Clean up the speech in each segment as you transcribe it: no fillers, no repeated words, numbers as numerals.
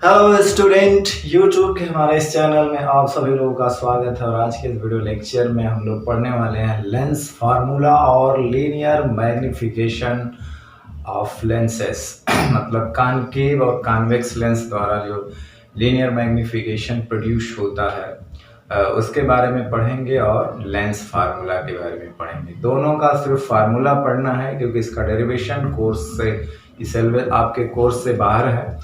Hello student, YouTube के हमारे इस चैनल में आप सभी लोगों का स्वागत है। और आज के इस वीडियो लेक्चर में हम लोग पढ़ने वाले हैं लेंस फार्मूला और लीनियर मैग्निफिकेशन ऑफ लेंसेस मतलब कॉनकेव और कॉन्वेक्स लेंस द्वारा जो लीनियर मैग्निफिकेशन प्रोड्यूस होता है उसके बारे में पढ़ेंगे और लेंस फार्मूला के बारे में पढ़ेंगे। दोनों का सिर्फ फार्मूला पढ़ना है क्योंकि इसका डेरिवेशन कोर्स से आपके कोर्स से बाहर है,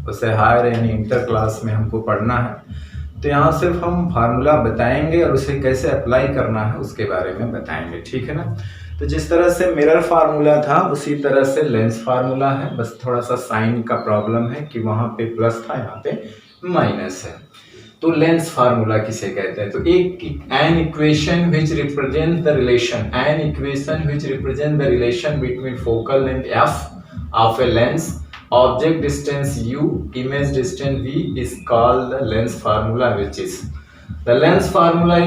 उसे हायर यानी इंटर क्लास में हमको पढ़ना है। तो यहाँ सिर्फ हम फार्मूला बताएंगे और उसे कैसे अप्लाई करना है उसके बारे में बताएंगे, ठीक है ना। तो जिस तरह से मिरर फार्मूला था उसी तरह से लेंस फार्मूला है, बस थोड़ा सा साइन का प्रॉब्लम है कि वहाँ पे प्लस था, यहाँ पे माइनस है। तो लेंस फार्मूला किसे कहते हैं? तो an equation which represent the relation between focal length F of a lens, object distance u, image distance v is called the lens formula, which is the lens formula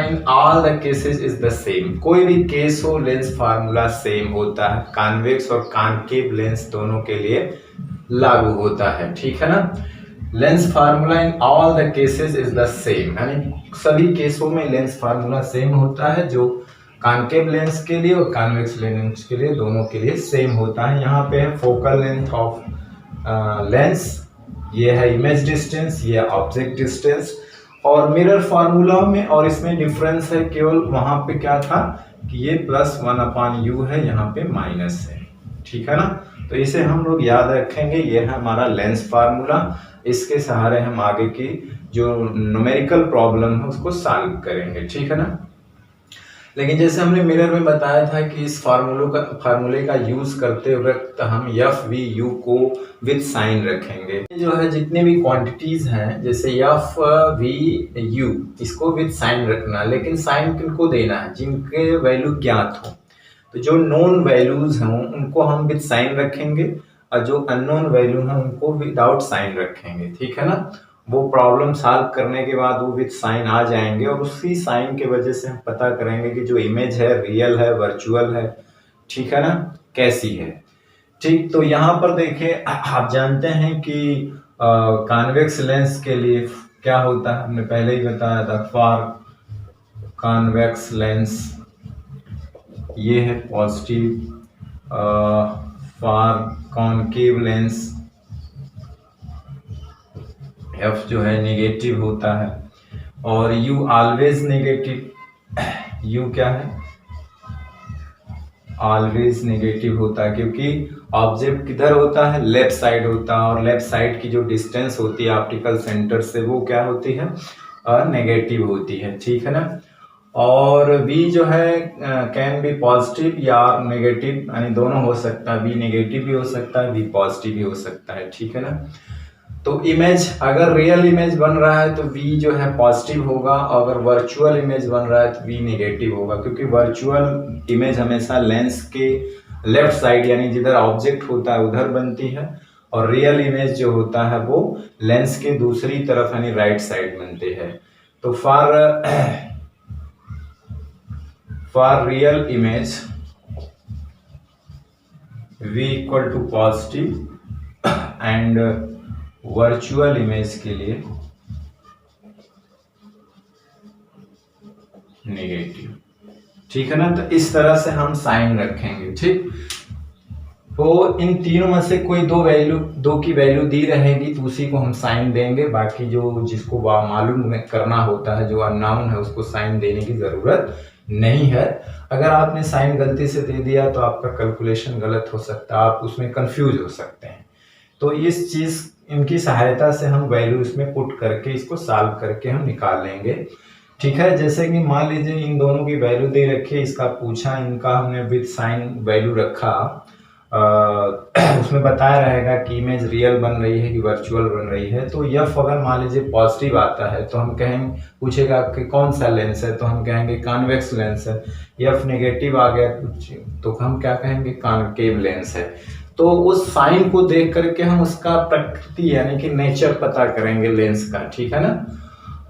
in all the cases is the same। कोई भी case हो lens formula same होता है, convex और concave lens दोनों के लिए लागू होता है, ठीक है ना। Lens formula in all the cases is the same, यानी सभी केसों में लेंस फार्मूला सेम होता है, जो कॉनकेव लेंस के लिए और कॉन्वेक्स लेंस के लिए दोनों के लिए सेम होता है। यहाँ पे है फोकल लेंथ ऑफ लेंस, ये है इमेज डिस्टेंस, ये ऑब्जेक्ट डिस्टेंस। और मिरर फार्मूला में और इसमें डिफरेंस है, केवल वहाँ पे क्या था कि ये +1/u है, यहाँ पे माइनस है, ठीक है ना। तो इसे हम लोग याद रखेंगे, ये है हमारा लेंस फार्मूला। इसके सहारे हम आगे की जो न्यूमेरिकल प्रॉब्लम है उसको सॉल्व करेंगे, ठीक है ना। लेकिन जैसे हमने मिरर में बताया था कि इस फार्मूले का यूज करते वक्त हम एफ वी यू को विद साइन रखेंगे। जो है जितने भी क्वांटिटीज हैं, जैसे एफ वी यू, इसको विद साइन रखना, लेकिन साइन किनको देना है? जिनके वैल्यू ज्ञात हो। तो जो नोन वैल्यूज हों उनको हम विद साइन रखेंगे और जो अननोन वैल्यू हैं उनको विदाउट साइन रखेंगे, ठीक है ना। वो प्रॉब्लम सॉल्व करने के बाद वो विद साइन आ जाएंगे और उसी साइन के वजह से हम पता करेंगे कि जो इमेज है रियल है, वर्चुअल है, ठीक है ना, कैसी है, ठीक। तो यहाँ पर देखिए, आप जानते हैं कि कॉन्वेक्स लेंस के लिए क्या होता है, हमने पहले ही बताया था। फॉर कॉन्वेक्स लेंस ये है positive, for concave lens F जो है नेगेटिव होता है, और यू ऑलवेज नेगेटिव। यू क्या है? ऑलवेज नेगेटिव होता है, क्योंकि ऑब्जेक्ट किधर होता है? लेफ्ट साइड होता है, और लेफ्ट साइड की जो डिस्टेंस होती है ऑप्टिकल सेंटर से वो क्या होती है? नेगेटिव होती है, ठीक है ना। और v जो है कैन बी पॉजिटिव या नेगेटिव, यानी दोनों हो सकता है, v नेगेटिव भी हो सकता है, v पॉजिटिव भी हो सकता है, ठीक है ना। तो इमेज, अगर रियल इमेज बन रहा है तो v जो है पॉजिटिव होगा, अगर वर्चुअल इमेज बन रहा है तो v नेगेटिव होगा, क्योंकि वर्चुअल इमेज हमेशा लेंस के लेफ्ट साइड यानी जिधर ऑब्जेक्ट होता है उधर बनती है, और रियल इमेज जो होता है वो लेंस के दूसरी तरफ यानी राइट साइड बनते हैं। तो for real image v equal to positive and virtual image के लिए नेगेटिव, ठीक है ना। तो इस तरह से हम साइन रखेंगे, ठीक। तो इन तीनों में से कोई दो की वैल्यू दी रहेगी तो उसी को हम साइन देंगे, बाकी जो जिसको मालूम करना होता है, जो अननोन है, उसको साइन देने की जरूरत नहीं है। अगर आपने साइन गलती से दे दिया तो आपका कैलकुलेशन गलत हो सकता है, आप उसमें कंफ्यूज हो सकते हैं। तो इस चीज इनकी सहायता से हम वैल्यू इसमें पुट करके इसको सॉल्व करके हम निकाल लेंगे, ठीक है। जैसे कि मान लीजिए इन दोनों की वैल्यू दे रखी है, इसका पूछा, इनका हमने विद साइन वैल्यू रखा, उसमें बताया रहेगा कि इमेज रियल बन रही है कि वर्चुअल बन रही है। तो एफ अगर मान लीजिए पॉजिटिव आता है तो हम कहेंगे, पूछेगा कि कौन सा लेंस है, तो हम कहेंगे कॉन्वेक्स लेंस है। एफ नेगेटिव आ गया तो हम क्या कहेंगे? कॉनकेव लेंस है। तो उस साइन को देख करके हम उसका प्रकृति यानी कि नेचर पता करेंगे लेंस का, ठीक है ना।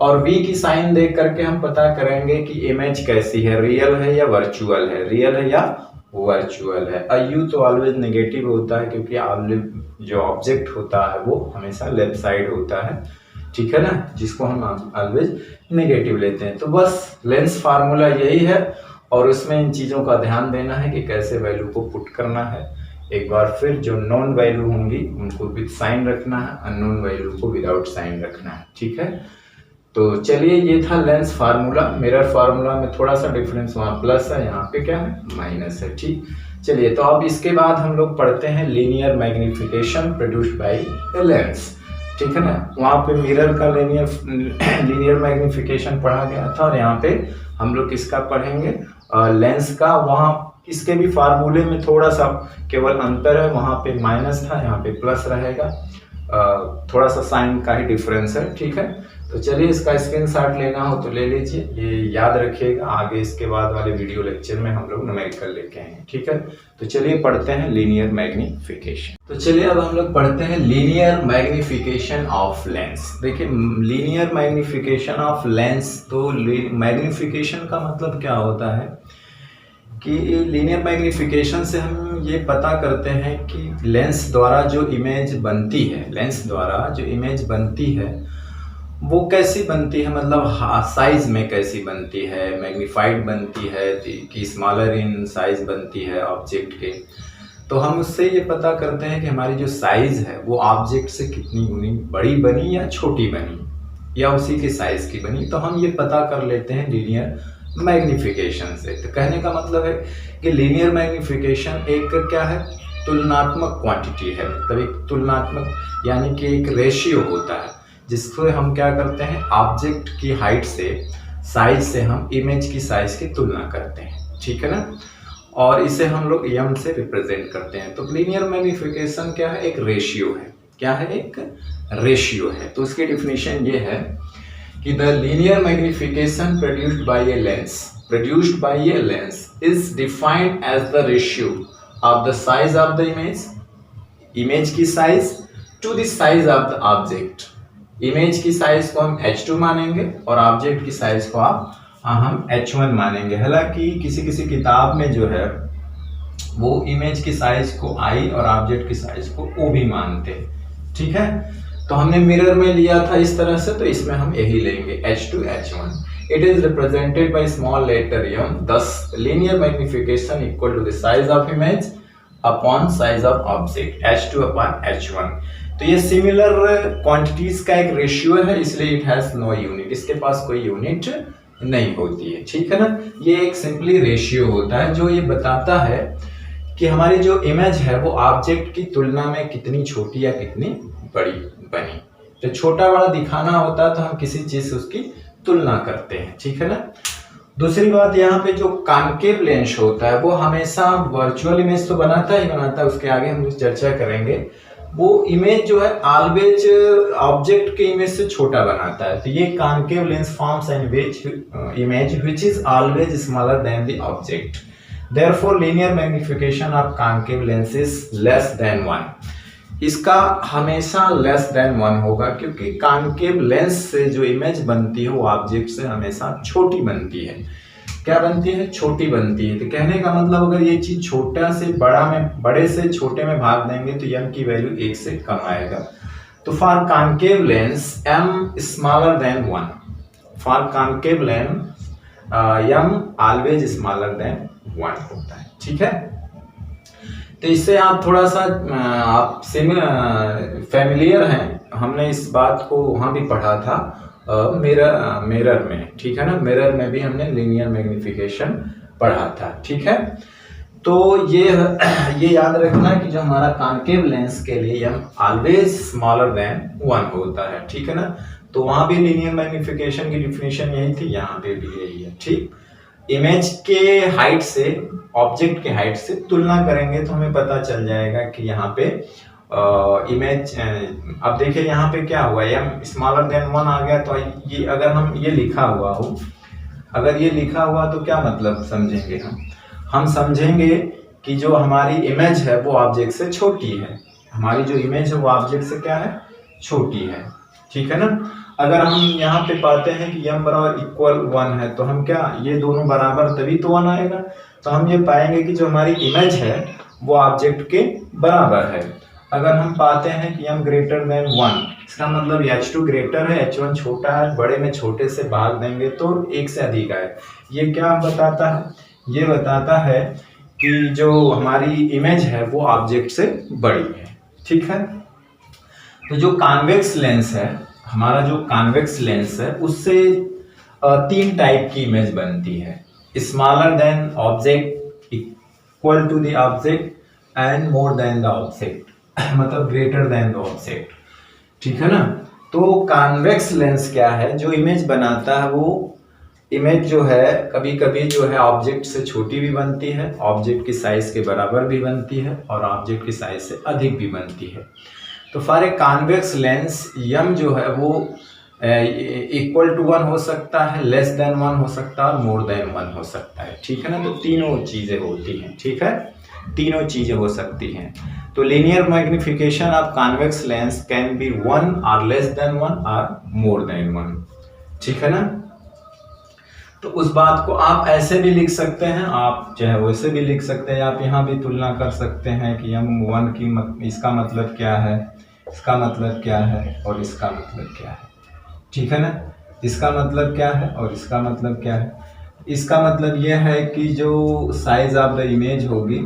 और v की साइन देख करके हम पता करेंगे कि इमेज कैसी है, रियल है या वर्चुअल है, रियल है या वर्चुअल है। यू तो ऑलवेज नेगेटिव होता है, क्योंकि जो ऑब्जेक्ट होता है वो हमेशा लेफ्ट साइड होता है, ठीक है ना, जिसको हम ऑलवेज नेगेटिव लेते हैं। तो बस लेंस फार्मूला यही है, और उसमें इन चीज़ों का ध्यान देना है कि कैसे वैल्यू को पुट करना है। एक बार फिर, जो नॉन वैल्यू होंगी उनको विद साइन रखना है, अननोन वैल्यू को विदाउट साइन रखना है, ठीक है। तो चलिए, ये था लेंस फार्मूला। मिरर फार्मूला में थोड़ा सा डिफरेंस, वहाँ प्लस है, यहाँ पे क्या है, माइनस है, ठीक। चलिए, तो अब इसके बाद हम लोग पढ़ते हैं linear magnification produced by a lens, ठीक है ना। वहाँ पे मिरर का लीनियर मैग्निफिकेशन पढ़ा गया था, और यहाँ पे हम लोग किसका पढ़ेंगे, लेंस का। वहाँ इसके भी फार्मूले में थोड़ा सा केवल अंतर है, वहाँ पे माइनस था, यहाँ पे प्लस रहेगा, थोड़ा सा साइन का ही डिफरेंस है, ठीक है। तो चलिए, इसका स्क्रीनशॉट लेना हो तो ले लीजिए, ये याद रखिएगा, आगे इसके बाद वाले वीडियो लेक्चर में हम लोग न्यूमेरिकल लेके आएंगे, ठीक है। तो चलिए पढ़ते हैं लीनियर मैग्निफिकेशन। तो चलिए अब हम लोग पढ़ते हैं लीनियर मैग्निफिकेशन ऑफ लेंस। देखिए, लीनियर मैग्निफिकेशन ऑफ लेंस, तो मैग्निफिकेशन का मतलब क्या होता है कि लीनियर मैग्निफिकेशन से हम ये पता करते हैं कि लेंस द्वारा जो इमेज बनती है, लेंस द्वारा जो इमेज बनती है वो कैसी बनती है, मतलब साइज में कैसी बनती है, मैग्नीफाइड बनती है कि स्मॉलर इन साइज बनती है ऑब्जेक्ट के। तो हम उससे ये पता करते हैं कि हमारी जो साइज है वो ऑब्जेक्ट से कितनी गुनी बड़ी बनी या छोटी बनी, या उसी के साइज की बनी। तो हम ये पता कर लेते हैं लीनियर मैग्निफिकेशन से। तो कहने का मतलब है कि लीनियर मैग्निफिकेशन एक क्या है, तुलनात्मक क्वांटिटी है, मतलब एक तुलनात्मक यानी कि एक रेशियो होता है, जिसको हम क्या करते हैं, ऑब्जेक्ट की हाइट से, साइज से हम इमेज की साइज की तुलना करते हैं, ठीक है ना। और इसे हम लोग एम से रिप्रेजेंट करते हैं। तो लीनियर मैग्निफिकेशन क्या है, एक रेशियो है। क्या है, एक रेशियो है। तो उसकी डिफिनेशन ये है कि the linear magnification produced by a lens is defined as the ratio of the size of the image की size to the size of the object. Image की साइज को हम h2 मानेंगे और ऑब्जेक्ट की साइज को हम h1 मानेंगे। हालांकि किसी किसी किताब में जो है वो इमेज की साइज को I और ऑब्जेक्ट की साइज को O भी मानते हैं, ठीक है। तो हमने मिरर में लिया था इस तरह से, तो इसमें हम यही लेंगे h2 h1। It is represented by small letter m. Thus, linear magnification equal to the size of image upon size of object, h2 upon h1। तो ये सिमिलर क्वांटिटीज का एक रेशियो है, इसलिए इट हैज नो यूनिट, इसके पास कोई unit नहीं होती है, ठीक है ना। ये एक सिंपली रेशियो होता है जो ये बताता है कि हमारी जो इमेज है वो ऑब्जेक्ट की तुलना में कितनी छोटी या कितनी बड़ी बनी। तो छोटा बड़ा दिखाना होता है तो हम किसी चीज से उसकी तुलना करते हैं, ठीक है ना। दूसरी बात, यहाँ पे जो कॉन्केव लेंस होता है वो हमेशा वर्चुअल इमेज तो बनाता ही बनाता है, उसके आगे हम चर्चा करेंगे। वो इमेज जो है ऑलवेज ऑब्जेक्ट के इमेज से छोटा बनाता है। तो ये concave lens forms an image which is always smaller than the object. Therefore linear magnification of concave lens is less than 1। इसका हमेशा लेस देन 1 होगा, क्योंकि कॉन्केव लेंस से जो इमेज बनती है वो ऑब्जेक्ट से हमेशा छोटी बनती है। क्या बनती है, छोटी बनती है। तो कहने का मतलब अगर ये चीज छोटा से बड़ा में, बड़े से छोटे में भाग देंगे तो m की वैल्यू 1 से कम आएगा। तो for concave lens m smaller than 1, for concave lens m always smaller than 1 होता है, ठीक है। तो इससे आप थोड़ा सा आप फैमिलियर हैं, हमने इस बात को वहाँ भी पढ़ा था मिरर में, ठीक है ना। मिरर में भी हमने लीनियर मैग्निफिकेशन पढ़ा था, ठीक है। तो ये याद रखना कि जो हमारा कॉन्केव लेंस के लिए m ऑलवेज स्मॉलर देन 1 होता है, ठीक है ना। तो वहां भी लीनियर मैग्निफिकेशन की डिफिनेशन यही थी, यहाँ पे भी यही है, ठीक। इमेज के हाइट से, ऑब्जेक्ट के हाइट से तुलना करेंगे तो हमें पता चल जाएगा कि यहाँ पे इमेज अब देखिए यहाँ पे क्या हुआ, m स्मॉलर देन 1 आ गया। तो ये अगर हम ये लिखा हुआ हो, अगर ये लिखा हुआ तो क्या मतलब समझेंगे हम समझेंगे कि जो हमारी इमेज है वो ऑब्जेक्ट से छोटी है। हमारी जो इमेज है वो ऑब्जेक्ट से क्या है, छोटी है, ठीक है ना। अगर हम यहाँ पे पाते हैं कि m बराबर इक्वल 1 है तो हम क्या, ये दोनों बराबर तभी तो 1 आएगा। तो हम ये पाएंगे कि जो हमारी इमेज है वो ऑब्जेक्ट के बराबर है। अगर हम पाते हैं कि m ग्रेटर देन 1, इसका मतलब h2 ग्रेटर है, h1 छोटा है, बड़े में छोटे से भाग देंगे तो एक से अधिक है। ये क्या बताता है? ये बताता है कि जो हमारी इमेज है वो ऑब्जेक्ट से बड़ी है। ठीक है, तो जो कॉन्वेक्स लेंस है, हमारा जो कॉन्वेक्स लेंस है उससे 3 टाइप की इमेज बनती है। Smaller than object, equal to the object and more than the object, मतलब ग्रेटर देन द ऑब्जेक्ट। ठीक है ना। तो कॉन्वेक्स लेंस क्या है? जो इमेज बनाता है वो इमेज जो है कभी कभी जो है ऑब्जेक्ट से छोटी भी बनती है, ऑब्जेक्ट की साइज के बराबर भी बनती है और ऑब्जेक्ट की साइज से अधिक भी बनती है। तो फॉर ए कॉन्वेक्स लेंस यम जो है वो इक्वल टू 1 हो सकता है, लेस देन 1 हो सकता है और मोर देन 1 हो सकता है। ठीक है ना। तो तीनों चीजें होती हैं। ठीक है, तीनों चीजें हो सकती हैं। तो linear magnification of convex lens can be 1 और लेस देन 1 और मोर देन 1। ठीक है ना। तो उस बात को आप ऐसे भी लिख सकते हैं, आप चाहे वैसे भी लिख सकते हैं। आप यहाँ भी तुलना कर सकते हैं कि हम 1 की इसका मतलब क्या है, इसका मतलब क्या है और इसका मतलब क्या है। ठीक है ना। इसका मतलब क्या है और इसका मतलब क्या है। इसका मतलब यह है कि जो साइज ऑफ द इमेज होगी,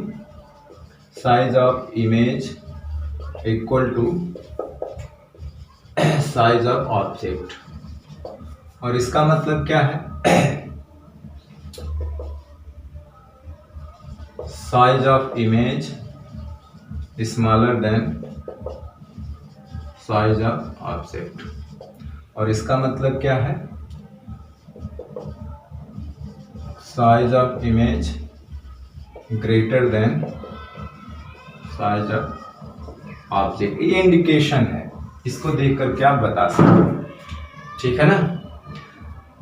size of image equal to size of object, और इसका मतलब क्या है, size of image smaller than size of object, और इसका मतलब क्या है, size of image greater than size of object. ये इंडिकेशन है, इसको देख करके आप बता सकते हैं। ठीक है ना।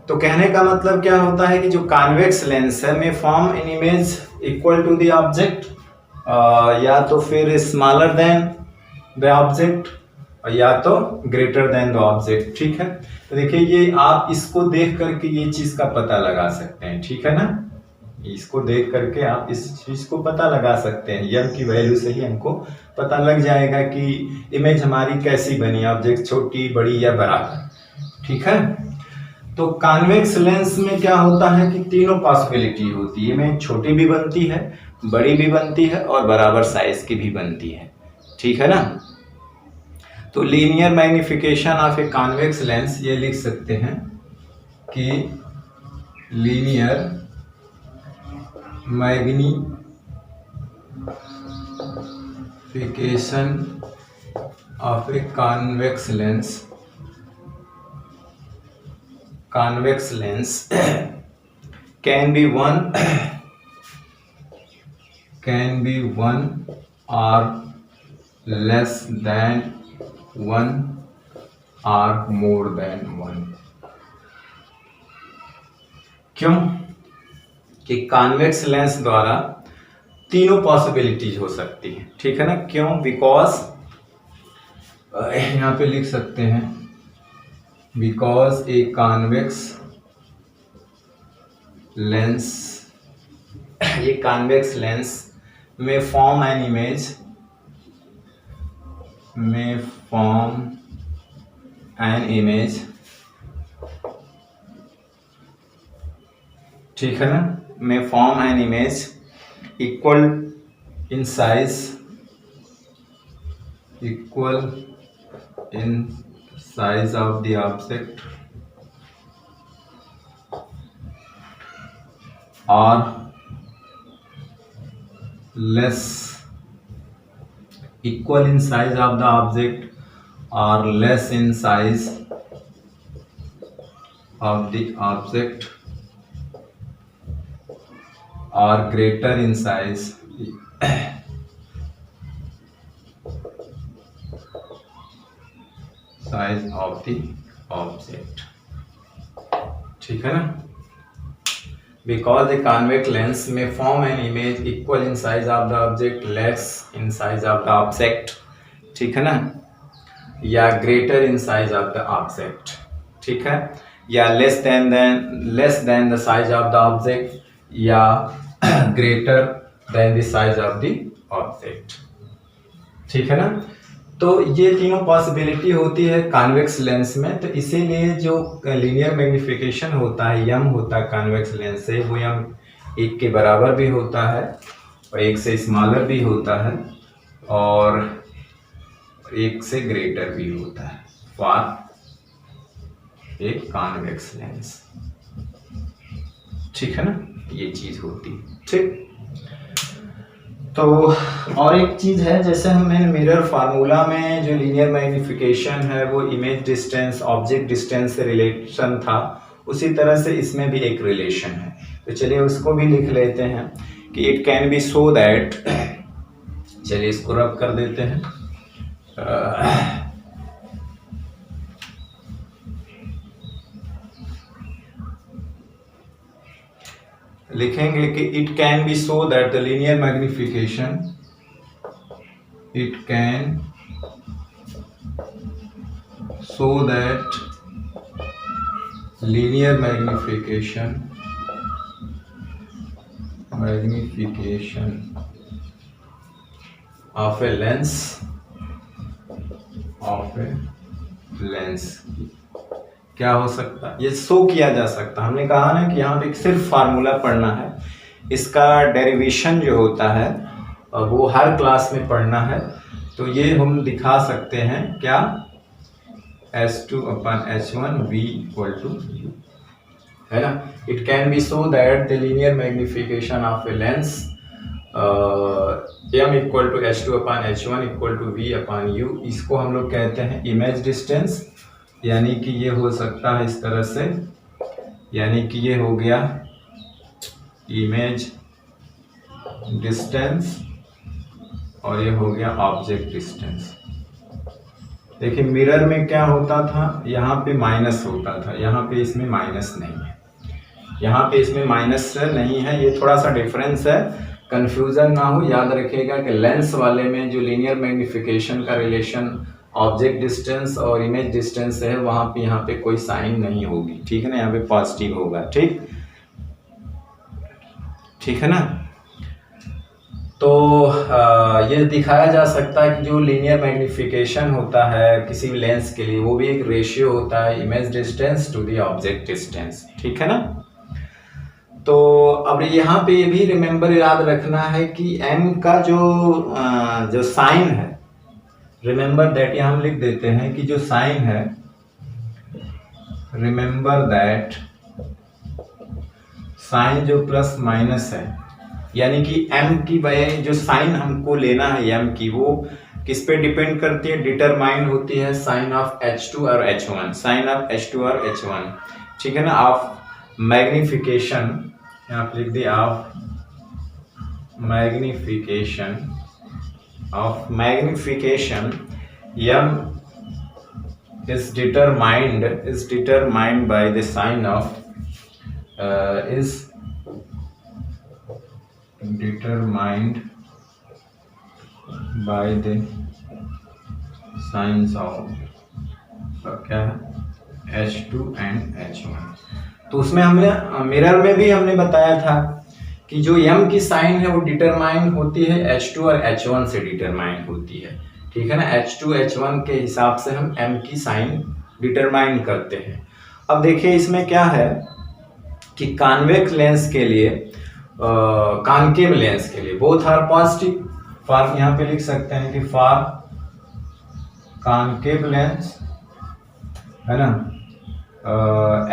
तो कहने का मतलब क्या होता है कि जो कॉन्वेक्स लेंस है may form an image equal to the object, या तो फिर स्मॉलर देन द ऑब्जेक्ट या तो ग्रेटर देन द ऑब्जेक्ट। ठीक है। तो देखिए ये आप इसको देख करके ये चीज का पता लगा सकते हैं। ठीक है ना। इसको देख करके आप इस चीज को पता लगा सकते हैं। यम की वैल्यू से ही हमको पता लग जाएगा कि इमेज हमारी कैसी बनी, ऑब्जेक्ट छोटी, बड़ी या बराबर। ठीक है। तो कॉन्वेक्स लेंस में क्या होता है कि तीनों पॉसिबिलिटी होती है। इमेज छोटी भी बनती है, बड़ी भी बनती है और बराबर साइज की भी बनती है। ठीक है ना। तो linear magnification of a convex lens ये लिख सकते हैं कि linear magnification of a convex lens can be one or less than 1 or more than 1। क्यों? कि कॉन्वेक्स लेंस द्वारा तीनों पॉसिबिलिटीज हो सकती है। ठीक है ना। क्यों? बिकॉज यहां पे लिख सकते हैं बिकॉज ए कॉन्वेक्स लेंस, ये कॉन्वेक्स लेंस में फॉर्म एन इमेज, ठीक है ना, में form an image equal in size of the object or less, equal in size of the object or less in size of the object or greater in size of the object। ठीक है ना। Because a convex lens may form an image equal in size of the object, less in size of the object, ठीक है ना, या greater in size of the object, ठीक है, या less than the size of the object, या greater than the size of the object। ठीक है ना। तो ये तीनों पॉसिबिलिटी होती है कॉन्वेक्स लेंस में। तो इसीलिए जो लीनियर मैग्निफिकेशन होता है, यम होता है कॉन्वेक्स लेंस से, वो यम 1 के बराबर भी होता है और 1 से स्मॉलर भी होता है और 1 से ग्रेटर भी होता है फॉर एक कॉन्वेक्स लेंस। ठीक है ना, ये चीज होती है। ठीक, तो और एक चीज है, जैसे हमने मिरर फार्मूला में जो लीनियर मैग्निफिकेशन है वो इमेज डिस्टेंस ऑब्जेक्ट डिस्टेंस से रिलेशन था, उसी तरह से इसमें भी एक रिलेशन है। तो चलिए उसको भी लिख लेते हैं कि it can be so that, चलिए इसको रब कर देते हैं। लिखेंगे कि it can be so that the linear magnification, it can so that linear magnification of a lens क्या हो सकता है, ये शो किया जा सकता है। हमने कहा ना कि यहाँ पे सिर्फ फार्मूला पढ़ना है, इसका डेरिवेशन जो होता है वो हर क्लास में पढ़ना है। तो ये हम दिखा सकते हैं क्या, S2/H1 V = U, है ना। It can be so that the linear magnification of a lens M = S2/H1 = V/U, इसको हम लोग कहते हैं इमेज डिस्टेंस। यानी कि ये हो सकता है इस तरह से, यानी कि ये हो गया इमेज डिस्टेंस और ये हो गया ऑब्जेक्ट डिस्टेंस। देखिए मिरर में क्या होता था, यहाँ पे माइनस होता था, यहाँ पे इसमें माइनस नहीं है, यहाँ पे इसमें माइनस नहीं है। ये थोड़ा सा डिफरेंस है, कंफ्यूजन ना हो। याद रखिएगा कि लेंस वाले में जो लीनियर मैग्निफिकेशन का रिलेशन ऑब्जेक्ट डिस्टेंस और इमेज डिस्टेंस है, वहाँ पे यहाँ पे कोई साइन नहीं होगी, ठीक है ना, यहाँ पे पॉजिटिव होगा। ठीक है ना। तो ये दिखाया जा सकता है कि जो लीनियर मैग्निफिकेशन होता है किसी लेंस के लिए, वो भी एक रेशियो होता है image distance to the object distance, ठीक है ना। तो अब यहाँ पे ये भी रिमेंबर याद रखना है कि m का जो साइन है, रिमेंबर दैट, यहाँ हम लिख देते हैं कि जो साइन है, रिमेंबर दैट साइन जो प्लस माइनस है, यानी कि m की वजह जो साइन हमको लेना है m की, वो किस पे डिपेंड करती है, डिटरमाइन होती है साइन ऑफ H2 और H1, साइन ऑफ H2 और H1, ठीक है ना। ऑफ मैग्निफिकेशन, यहाँ पे लिख दिया of magnification m is determined by the sign of determined by the signs of क्या है, H2 and H1। तो उसमें हमने मिरर में भी हमने बताया था कि जो m की साइन है वो डिटरमाइन होती है H2 और H1 से डिटरमाइन होती है, ठीक है ना। H2 H1 के हिसाब से हम m की साइन डिटरमाइन करते हैं। अब देखिए इसमें क्या है कि कॉन्वेक्स लेंस के लिए, कॉनकेव लेंस के लिए बोथ आर पॉजिटिव। फॉर यहाँ पे लिख सकते हैं कि फॉर कॉनकेव लेंस, है ना,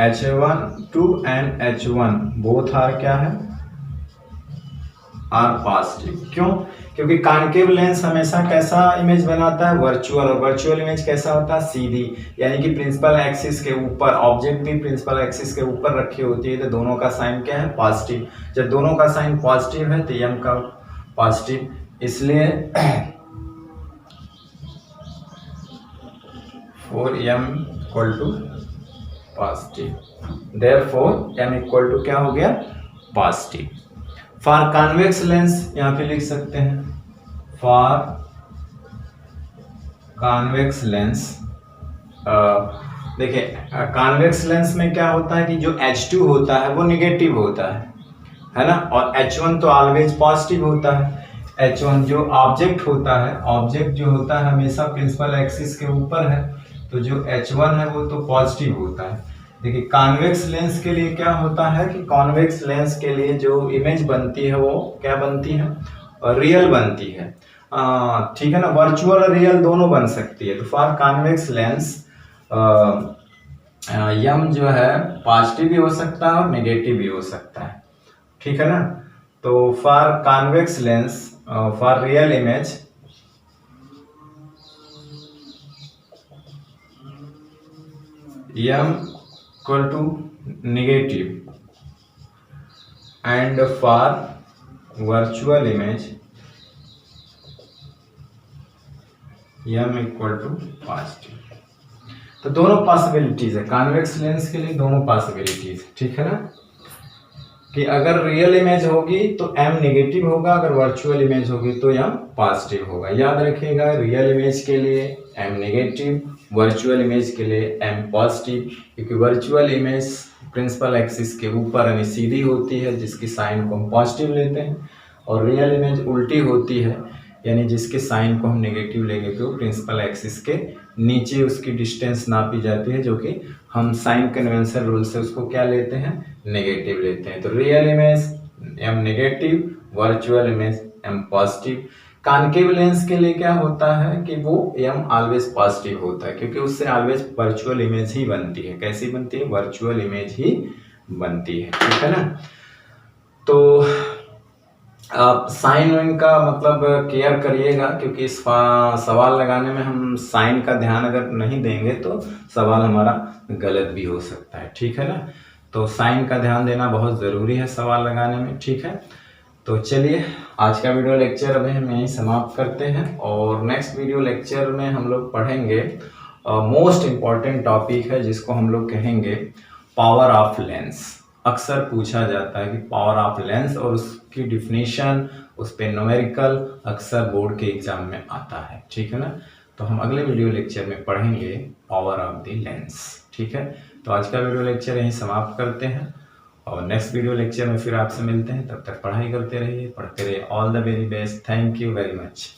H1 and H1 both are क्या है, आर पॉजिटिव। क्यों? क्योंकि कॉनकेव लेंस हमेशा कैसा इमेज बनाता है, वर्चुअल, और वर्चुअल इमेज कैसा होता है, सीधी, यानी कि प्रिंसिपल एक्सिस के ऊपर, ऑब्जेक्ट भी प्रिंसिपल एक्सिस के ऊपर रखी होती है, तो दोनों का साइन क्या है, पॉजिटिव। जब दोनों का साइन पॉजिटिव है तो m का पॉजिटिव, इसलिए for m = positive, therefore m = क्या हो गया, पॉजिटिव। फॉर कॉन्वेक्स लेंस यहाँ पे लिख सकते हैं, फॉर कॉन्वेक्स लेंस, देखिए कॉन्वेक्स लेंस में क्या होता है कि जो H2 होता है वो निगेटिव होता है ना, और H1 तो ऑलवेज पॉजिटिव होता है। H1 जो ऑब्जेक्ट होता है, ऑब्जेक्ट जो होता है हमेशा प्रिंसिपल एक्सिस के ऊपर है, तो जो H1 है वो तो पॉजिटिव होता है। देखिए कॉन्वेक्स लेंस के लिए क्या होता है कि कॉन्वेक्स लेंस के लिए जो इमेज बनती है वो क्या बनती है, रियल बनती है। ठीक है ना, वर्चुअल और रियल दोनों बन सकती है। तो फॉर कॉन्वेक्स लेंस यम जो है पॉजिटिव भी हो सकता है और नेगेटिव भी हो सकता है, ठीक है ना। तो for convex lens for real image m equal to negative and for virtual image m equal to positive। तो दोनों पॉसिबिलिटीज है कॉन्वेक्स लेंस के लिए, दोनों पॉसिबिलिटीज, ठीक है ना, कि अगर रियल इमेज होगी तो m नेगेटिव होगा, अगर वर्चुअल इमेज होगी तो m पॉजिटिव होगा। याद रखिएगा रियल इमेज के लिए m नेगेटिव, वर्चुअल इमेज के लिए m पॉजिटिव, क्योंकि वर्चुअल इमेज प्रिंसिपल एक्सिस के ऊपर यानी सीधी होती है जिसकी साइन को हम पॉजिटिव लेते हैं, और रियल इमेज उल्टी होती है यानी जिसके साइन को हम नेगेटिव लेंगे तो प्रिंसिपल एक्सिस के नीचे उसकी डिस्टेंस नापी जाती है, जो कि हम साइन कन्वेंशन रूल से उसको क्या लेते हैं, नेगेटिव लेते हैं। तो real image m negative, virtual image m positive. Concave lens के लिए क्या होता है कि वो m ऑलवेज पॉजिटिव होता है, क्योंकि उससे ऑलवेज वर्चुअल इमेज ही बनती है। कैसी बनती है, वर्चुअल इमेज ही बनती है, ठीक है ना। तो आप साइन वाइन का मतलब केयर करिएगा, क्योंकि इस सवाल लगाने में हम साइन का ध्यान अगर नहीं देंगे तो सवाल हमारा गलत भी हो सकता है, ठीक है ना। तो साइन का ध्यान देना बहुत ज़रूरी है सवाल लगाने में, ठीक है। तो चलिए आज का वीडियो लेक्चर अभी हम यहीं समाप्त करते हैं, और नेक्स्ट वीडियो लेक्चर में हम लोग पढ़ेंगे मोस्ट इम्पॉर्टेंट टॉपिक है जिसको हम लोग कहेंगे पावर ऑफ लेंस। अक्सर पूछा जाता है कि पावर ऑफ लेंस, और उसकी डिफिनीशन, उस पे न्यूमेरिकल अक्सर बोर्ड के एग्जाम में आता है, ठीक है ना। तो हम अगले वीडियो लेक्चर में पढ़ेंगे पावर ऑफ द लेंस, ठीक है। तो आज का वीडियो लेक्चर यहीं समाप्त करते हैं, और नेक्स्ट वीडियो लेक्चर में फिर आपसे मिलते हैं। तब तक पढ़ाई करते रहिए, पढ़ते रहिए। All the very best, thank you very much.